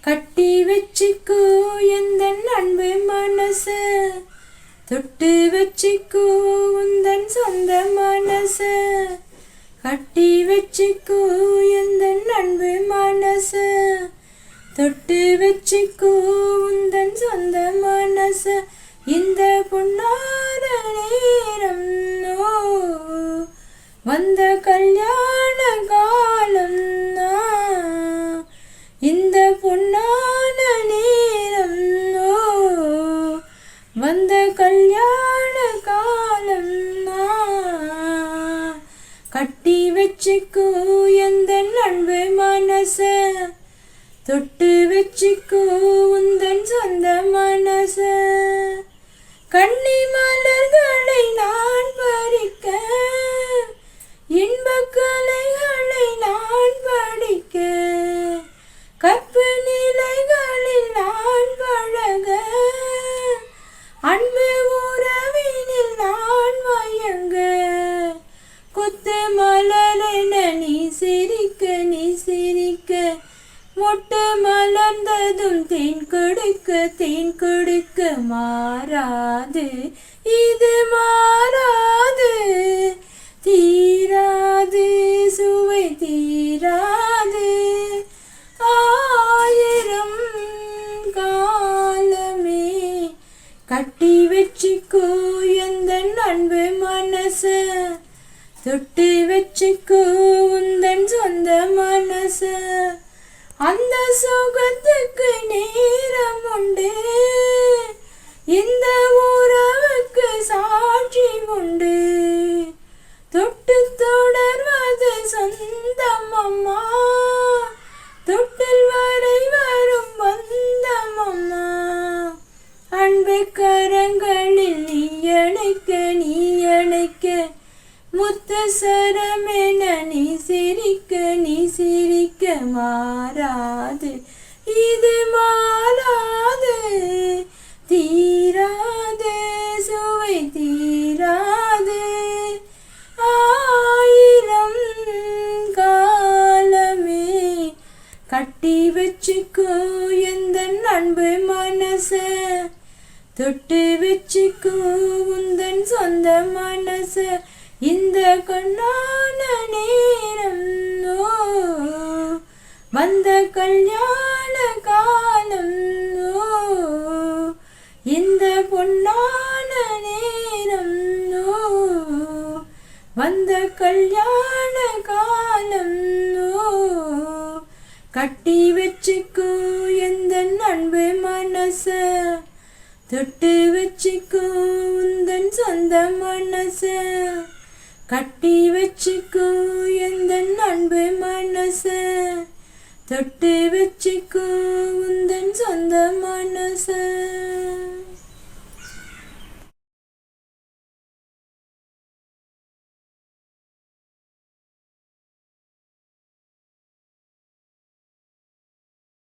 கட்டி வச்சுக்கோ எந்தன் அன்பு மனச, தொட்டு வச்சுக்கோ உந்தன் சொந்த மனச. கட்டி வச்சுக்கோ எந்தன் அன்பு மனச, தொட்டு வச்சுக்கோ உந்தன் சொந்த மனச. இந்த பொன்னார நேரம் வந்த கல்யாண காலம், இந்த பொன்னான நேரம் வந்த கல்யாண காலம். கட்டி வச்சுக்கோ எந்தன் அன்பு மனச, தொட்டு வச்சுக்கோ உந்தன் சொந்த மனச. கன்னி மலர்களை நான் பறிக்க, இன்பக் கலைகளை நான் படிக்க, கற்பு நிலைகளில் நான் பழக, அன்பு உறவினில் நான் மயங்க. குத்து மலரென நீ சிரிக்க, நீ சிரிக்க, மொட்டு மலர்ந்ததும் தேன் கொடுக்க, தேன் கொடுக்க. மாறாது இது மாறாது, தீராது சுவை தீராது. ஆயிரம் காலமே கட்டி வச்சுக்கோ எந்தன் அன்பு மனச, தொட்டு வச்சுக்கோ உந்தன் சொந்த மனச. அந்த சுகத்துக்கு நேரம் உண்டு, இந்த உறவுக்கு சாட்சி உண்டு. தொட்டு தொடர்வது சொந்தம் அம்மா, தொட்டில் வரை வரும் பந்தம் அம்மா. அன்பு கரங்களில் நீ அணைக்க, நீ அணைக்க, முத்து சரமென நீ சிரிக்க, நீ சிரிக்க. மாறாது இது மாறாது, தீராது சுவை தீராது. ஆயிரம் காலமே கட்டி வச்சுக்கோ எந்தன் அன்பு மனச, தொட்டு வச்சுக்கோ உந்தன் சொந்த மனச. இந்த கண்ணான நேரம் வந்த கல்யாண காலம், இந்த பொன்னான நேரம் வந்த கல்யாண காலம். கட்டி வச்சுக்கோ எந்தன் அன்பு மனச, தொட்டு வச்சுக்கோ உந்தன் சொந்த மனச. கட்டி வச்சுக்கோ எந்தன் அன்பு மனச, தொட்டு வச்சுக்கோ உந்தன் சொந்த மனச.